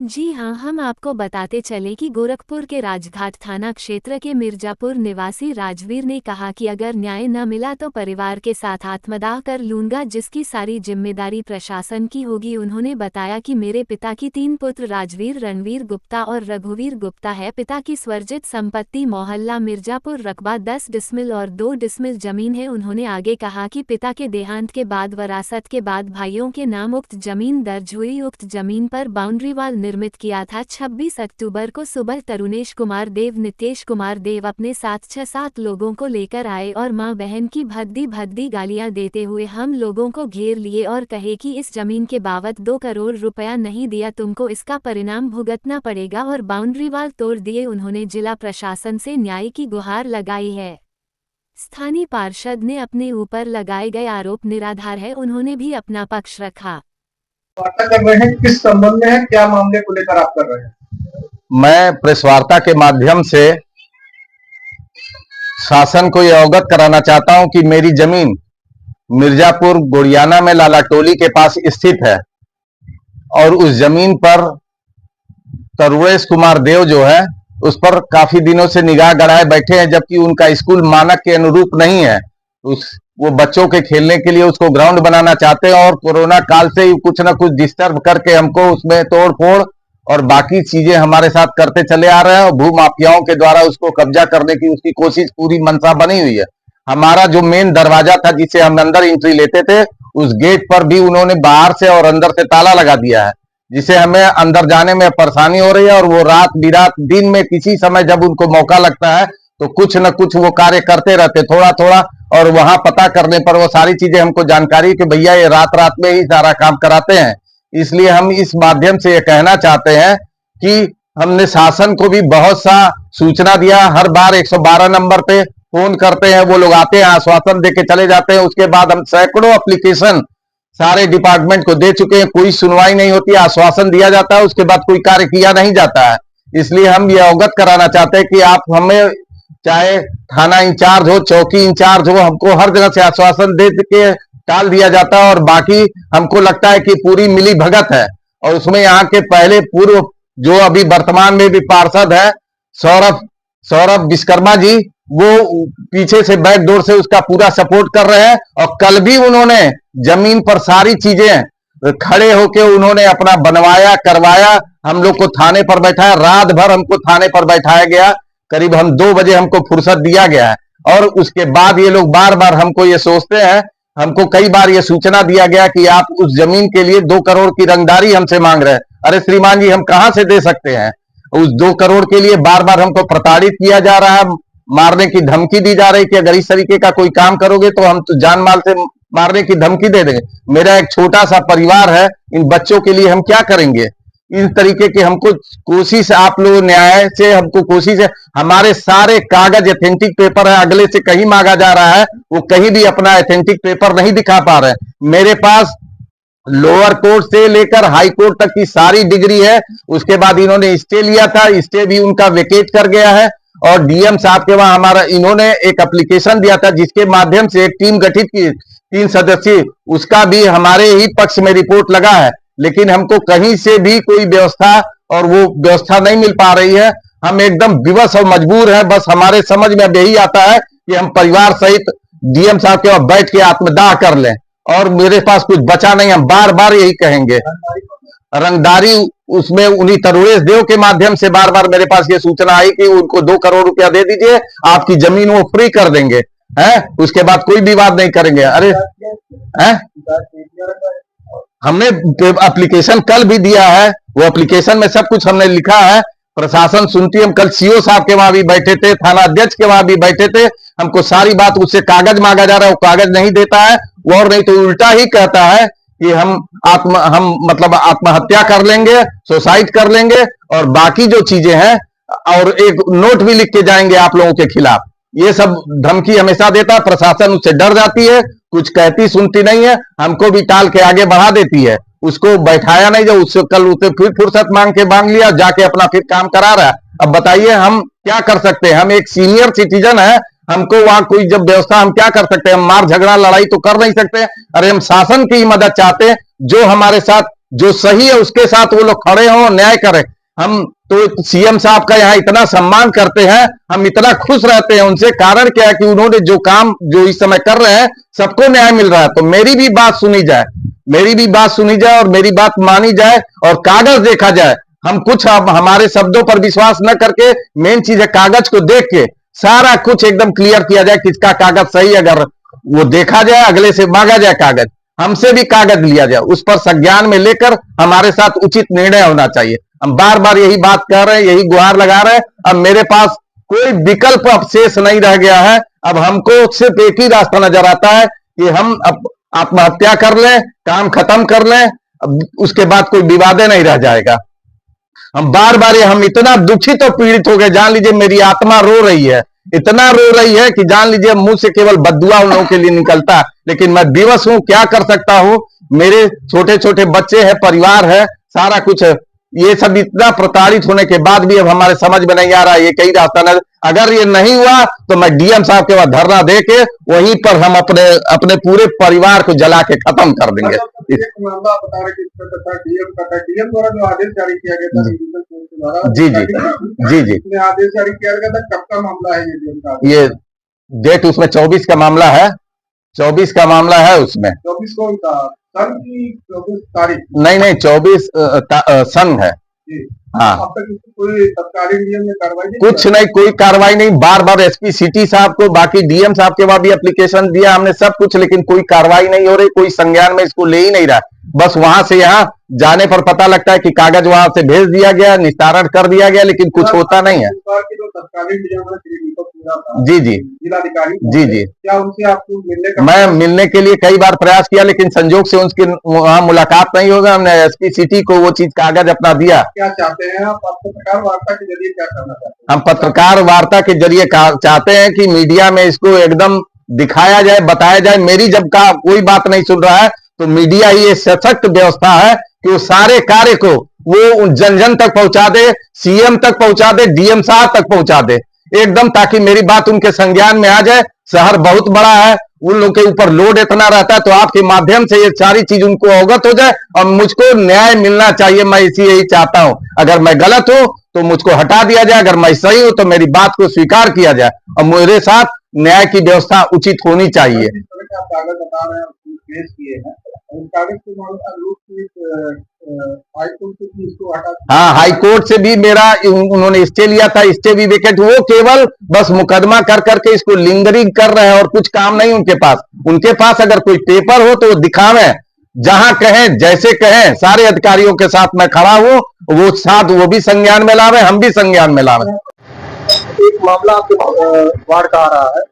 जी हाँ, हम आपको बताते चले कि गोरखपुर के राजघाट थाना क्षेत्र के मिर्जापुर निवासी राजवीर ने कहा कि अगर न्याय न मिला तो परिवार के साथ आत्मदाह कर लूंगा, जिसकी सारी जिम्मेदारी प्रशासन की होगी। उन्होंने बताया कि मेरे पिता की 3 पुत्र राजवीर, रणवीर गुप्ता और रघुवीर गुप्ता है। पिता की स्वर्जित संपत्ति मोहल्ला मिर्जापुर रकबा 10 डिसमिल और 2 डिसमिल जमीन है। उन्होंने आगे कहा कि पिता के देहांत के बाद वरासत के बाद भाइयों के नाम उक्त जमीन दर्ज हुई। उक्त जमीन पर बाउंड्री वाल निर्मित किया था। 26 अक्टूबर को सुबह तरुणेश कुमार देव, नितेश कुमार देव अपने साथ 6-7 लोगों को लेकर आए और मां बहन की भद्दी भद्दी गालियां देते हुए हम लोगों को घेर लिए और कहे कि इस जमीन के बाबत 2 करोड़ रुपया नहीं दिया तुमको इसका परिणाम भुगतना पड़ेगा, और बाउंड्री वाल तोड़ दिए। उन्होंने जिला प्रशासन से न्याय की गुहार लगाई है। स्थानीय पार्षद ने अपने ऊपर लगाए गए आरोप निराधार है। उन्होंने भी अपना पक्ष रखा। वार्ता कर रहे हैं, किस संबंध में है, क्या मामले को लेकर आप कर रहे हैं? मैं प्रेस वार्ता के माध्यम से शासन को यह अवगत कराना चाहता हूं कि मेरी जमीन मिर्जापुर गोड़ियाना में लाला टोली के पास स्थित है और उस जमीन पर तरुणेश कुमार देव जो है उस पर काफी दिनों से निगाह गड़ाए बैठे हैं, जबकि उनका स्कूल मानक के अनुरूप नहीं है। वो बच्चों के खेलने के लिए उसको ग्राउंड बनाना चाहते हैं और कोरोना काल से ही कुछ ना कुछ डिस्टर्ब करके हमको उसमें तोड़ फोड़ और बाकी चीजें हमारे साथ करते चले आ रहे हैं और भू माफियाओं के द्वारा उसको कब्जा करने की उसकी कोशिश पूरी मंशा बनी हुई है। हमारा जो मेन दरवाजा था जिसे हम अंदर एंट्री लेते थे, उस गेट पर भी उन्होंने बाहर से और अंदर से ताला लगा दिया है, जिसे हमें अंदर जाने में परेशानी हो रही है। और वो रात बिरात दिन में किसी समय जब उनको मौका लगता है तो कुछ न कुछ वो कार्य करते रहते थोड़ा थोड़ा, और वहां पता करने पर वो सारी चीजें हमको जानकारी कि भैया ये रात रात में ही सारा काम कराते हैं। इसलिए हम इस माध्यम से ये कहना चाहते हैं कि हमने शासन को भी बहुत सा सूचना दिया। हर बार 112 नंबर पे फोन करते हैं, वो लोग आते हैं, आश्वासन देके चले जाते हैं। उसके बाद हम सैकड़ों एप्लीकेशन सारे डिपार्टमेंट को दे चुके हैं, कोई सुनवाई नहीं होती। आश्वासन दिया जाता है, उसके बाद कोई कार्य किया नहीं जाता है। इसलिए हम ये अवगत कराना चाहते हैं कि आप हमें, चाहे थाना इंचार्ज हो, चौकी इंचार्ज हो, हमको हर जगह से आश्वासन दे के टाल दिया जाता है और बाकी हमको लगता है कि पूरी मिली भगत है। और उसमें यहाँ के पहले पूर्व जो अभी वर्तमान में भी पार्षद है सौरभ सौरभ विश्वकर्मा जी, वो पीछे से बैक डोर से उसका पूरा सपोर्ट कर रहे हैं। और कल भी उन्होंने जमीन पर सारी चीजें खड़े होके उन्होंने अपना बनवाया करवाया, हम लोग को थाने पर बैठाया, रात भर हमको थाने पर बैठाया गया। करीब हम 2 बजे हमको फुर्सत दिया गया है और उसके बाद ये लोग बार बार हमको ये सोचते हैं, हमको कई बार ये सूचना दिया गया कि आप उस जमीन के लिए 2 करोड़ की रंगदारी हमसे मांग रहे हैं। अरे श्रीमान जी, हम कहां से दे सकते हैं? उस 2 करोड़ के लिए बार बार हमको प्रताड़ित किया जा रहा है, मारने की धमकी दी जा रही है कि अगर इस तरीके का कोई काम करोगे तो हम तो जान माल से मारने की धमकी दे देंगे। मेरा एक छोटा सा परिवार है, इन बच्चों के लिए हम क्या करेंगे? इस तरीके की हमको कोशिश, आप लोग न्याय से हमको कोशिश है। हमारे सारे कागज ऑथेंटिक पेपर है, अगले से कहीं मांगा जा रहा है, वो कहीं भी अपना ऑथेंटिक पेपर नहीं दिखा पा रहे हैं। मेरे पास लोअर कोर्ट से लेकर हाई कोर्ट तक की सारी डिग्री है। उसके बाद इन्होंने स्टे लिया था, स्टे भी उनका वेकेट कर गया है। और डीएम साहब के वहां हमारा इन्होंने एक एप्लीकेशन दिया था जिसके माध्यम से एक टीम गठित की 3 सदस्यीय, उसका भी हमारे ही पक्ष में रिपोर्ट लगा है। लेकिन हमको कहीं से भी कोई व्यवस्था और वो व्यवस्था नहीं मिल पा रही है। हम एकदम विवश और मजबूर हैं। बस हमारे समझ में अब यही आता है कि हम परिवार सहित डीएम साहब के वहां बैठ के आत्मदाह कर लें, और मेरे पास कुछ बचा नहीं। हम बार बार यही कहेंगे। रंगदारी उसमें उन्हीं तरुणेश देव के माध्यम से बार बार मेरे पास ये सूचना आई कि उनको 2 करोड़ रुपया दे दीजिए, आपकी जमीन वो फ्री कर देंगे, हैं? उसके बाद कोई विवाद नहीं करेंगे। अरे हैं? हमने एप्लीकेशन कल भी दिया है, वो एप्लीकेशन में सब कुछ हमने लिखा है। प्रशासन सुनती है। हम कल सीओ साहब के वहां भी बैठे थे, थाना अध्यक्ष के वहां भी बैठे थे। हमको सारी बात उससे कागज मांगा जा रहा है, वो कागज नहीं देता है। वो और नहीं तो उल्टा ही कहता है कि हम मतलब आत्महत्या कर लेंगे, सुसाइड कर लेंगे और बाकी जो चीजें हैं, और एक नोट भी लिख के जाएंगे आप लोगों के खिलाफ। ये सब धमकी हमेशा देता है। प्रशासन उससे डर जाती है, कुछ कहती सुनती नहीं है, हमको भी टाल के आगे बढ़ा देती है। उसको बैठाया नहीं, जो उससे कल उसे फिर फुर्सत मांग लिया, जाके अपना फिर काम करा रहा है। अब बताइए हम क्या कर सकते हैं? हम एक सीनियर सिटीजन है, हमको वहां कोई जब व्यवस्था, हम क्या कर सकते हैं? हम मार झगड़ा लड़ाई तो कर नहीं सकते। अरे हम शासन की ही मदद चाहते हैं, जो हमारे साथ जो सही है उसके साथ वो लोग खड़े हों, न्याय करें। हम तो सीएम साहब का यहाँ इतना सम्मान करते हैं, हम इतना खुश रहते हैं उनसे। कारण क्या है कि उन्होंने जो काम जो इस समय कर रहे हैं सबको न्याय मिल रहा है। तो मेरी भी बात सुनी जाए, मेरी भी बात सुनी जाए और मेरी बात मानी जाए और कागज देखा जाए। हम कुछ हमारे शब्दों पर विश्वास न करके मेन चीज है कागज को देख के सारा कुछ एकदम क्लियर किया जाए, किसका कागज सही, अगर वो देखा जाए, अगले से मांगा जाए कागज, हमसे भी कागज लिया जाए, उस पर संज्ञान में लेकर हमारे साथ उचित निर्णय होना चाहिए। हम बार बार यही बात कर रहे हैं, यही गुहार लगा रहे हैं। अब मेरे पास कोई विकल्प अब शेष नहीं रह गया है। अब हमको सिर्फ एक ही रास्ता नजर आता है कि हम आत्महत्या कर लें, काम खत्म कर लें, उसके बाद कोई विवादे नहीं रह जाएगा। हम बार बार हम इतना दुखित और पीड़ित हो गए, जान लीजिए मेरी आत्मा रो रही है, इतना रो रही है कि जान लीजिए मुंह से केवल बद्दुआ उन लोगों के लिए निकलता है। लेकिन मैं विवश हूं, क्या कर सकता हूं। मेरे छोटे छोटे बच्चे हैं, परिवार है, सारा कुछ है। ये सब इतना प्रताड़ित होने के बाद भी अब हमारे समझ में नहीं आ रहा है ये कई रास्ता नहीं। अगर ये नहीं हुआ तो मैं डीएम साहब के पास धरना दे के वहीं पर हम अपने पूरे परिवार को जला के खत्म कर देंगे। मामला बता रहे डीएम द्वारा जो आदेश जारी किया गया था, जी जी जी जी आदेश जारी किया गया था, कब का मामला है ये डेट उसमें 24 का मामला है, 24 का मामला है उसमें। 24 कौन था, सन की 24 तारीख? नहीं 24 सन है। हाँ, अब तक कोई तत्कालीन डीएम ने कार्रवाई कुछ नहीं, कोई कार्रवाई नहीं। बार बार एसपी सिटी साहब को, बाकी डीएम साहब के बाद भी एप्लीकेशन दिया हमने, सब कुछ, लेकिन कोई कार्रवाई नहीं हो रही, कोई संज्ञान में इसको ले ही नहीं रहा। बस वहां से यहाँ जाने पर पता लगता है कि कागज वहां से भेज दिया गया, निस्तारण कर दिया गया, लेकिन कुछ होता नहीं है। तत्कालीन डीएम जी जी जिलाधिकारी जी जी, क्या उनसे आपको मिलने का? मैं मिलने के लिए कई बार प्रयास किया, लेकिन संजोग से उनकी वहां मुलाकात नहीं होगा। हमने एसपी सिटी को वो चीज कागज अपना दिया। क्या चाहते हैं आप पत्रकार वार्ता के जरिए, क्या करना चाहते हैं? हम पत्रकार वार्ता के जरिए चाहते हैं कि मीडिया में इसको एकदम दिखाया जाए, बताया जाए। मेरी जब का कोई बात नहीं सुन रहा है तो मीडिया ही ये सशक्त व्यवस्था है कि वो सारे कार्य को वो जन जन तक पहुंचा दे, सीएम तक पहुंचा दे, डीएम साहब तक पहुंचा दे एकदम, ताकि मेरी बात उनके संज्ञान में आ जाए। शहर बहुत बड़ा है, उन लोग के ऊपर लोड इतना रहता है, तो आपके माध्यम से ये सारी चीज उनको अवगत हो जाए और मुझको न्याय मिलना चाहिए। मैं यही चाहता हूं। अगर मैं गलत हूं तो मुझको हटा दिया जाए, अगर मैं सही हूं तो मेरी बात को स्वीकार किया जाए और मेरे साथ न्याय की व्यवस्था उचित होनी चाहिए। कागज बता रहे हैं, पेश किए हैं, कागज हाँ, हाई कोर्ट से भी मेरा उन्होंने स्टे लिया था, स्टे भी वेकेट। वो केवल बस मुकदमा कर करके इसको लिंगरिंग कर रहे हैं और कुछ काम नहीं उनके पास। उनके पास अगर कोई पेपर हो तो वो दिखावें, जहां कहें, जैसे कहें। सारे अधिकारियों के साथ मैं खड़ा हूं, वो साथ वो भी संज्ञान में लावे, हम भी संज्ञान में लावे। एक मामला आपके वार्ड का आ रहा है,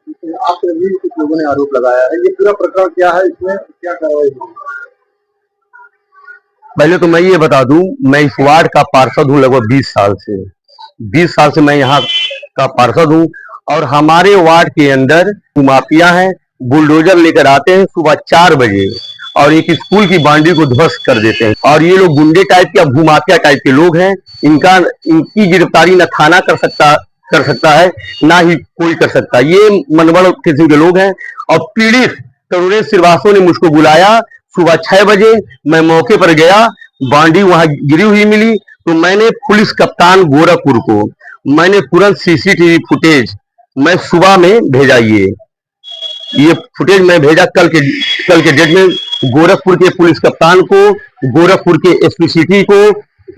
आपके भी कुछ लोगों ने आरोप लगाया है, ये पूरा प्रकरण क्या है, इसमें क्या कार्रवाई होगी? पहले तो मैं ये बता दूं, मैं इस वार्ड का पार्षद हूं लगभग 20 साल से मैं यहाँ का पार्षद हूं। और हमारे वार्ड के अंदर माफिया हैं, बुलडोजर लेकर आते हैं सुबह 4 बजे और एक स्कूल की बाउंड्री को ध्वस्त कर देते हैं। और ये लोग गुंडे टाइप के, भूमाफिया टाइप के लोग हैं। इनकी गिरफ्तारी न थाना कर सकता है, ना ही कोई कर सकता। ये मनगढ़ किस्म के लोग हैं। और पीड़ित तरुणेश श्रीवास्तव ने मुझको बुलाया सुबह 6 बजे। मैं मौके पर गया, बाउंड्री वहां गिरी हुई मिली, तो मैंने पुलिस कप्तान गोरखपुर को मैंने तुरंत सीसीटीवी फुटेज मैं सुबह में भेजा। ये फुटेज मैं भेजा कल के डेट में गोरखपुर के पुलिस कप्तान को, गोरखपुर के एसपी सिटी को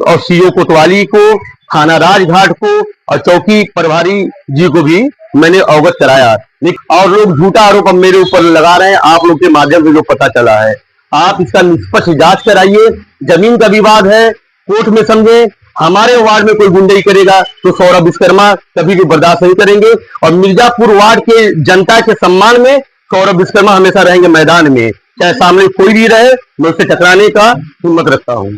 और सीओ कोतवाली को, थाना राजघाट को और चौकी प्रभारी जी को भी मैंने अवगत कराया। और लोग झूठा आरोप अब मेरे ऊपर लगा रहे हैं, आप लोग के माध्यम से जो पता चला है। आप इसका निष्पक्ष जांच कराइए। जमीन का विवाद है, कोर्ट में समझे। हमारे वार्ड में कोई गुंडाई करेगा तो सौरभ विश्वकर्मा कभी भी बर्दाश्त नहीं करेंगे। और मिर्जापुर वार्ड के जनता के सम्मान में सौरभ विश्वकर्मा हमेशा रहेंगे मैदान में, चाहे सामने कोई भी रहे, मैं उससे टकराने का हिम्मत रखता हूँ।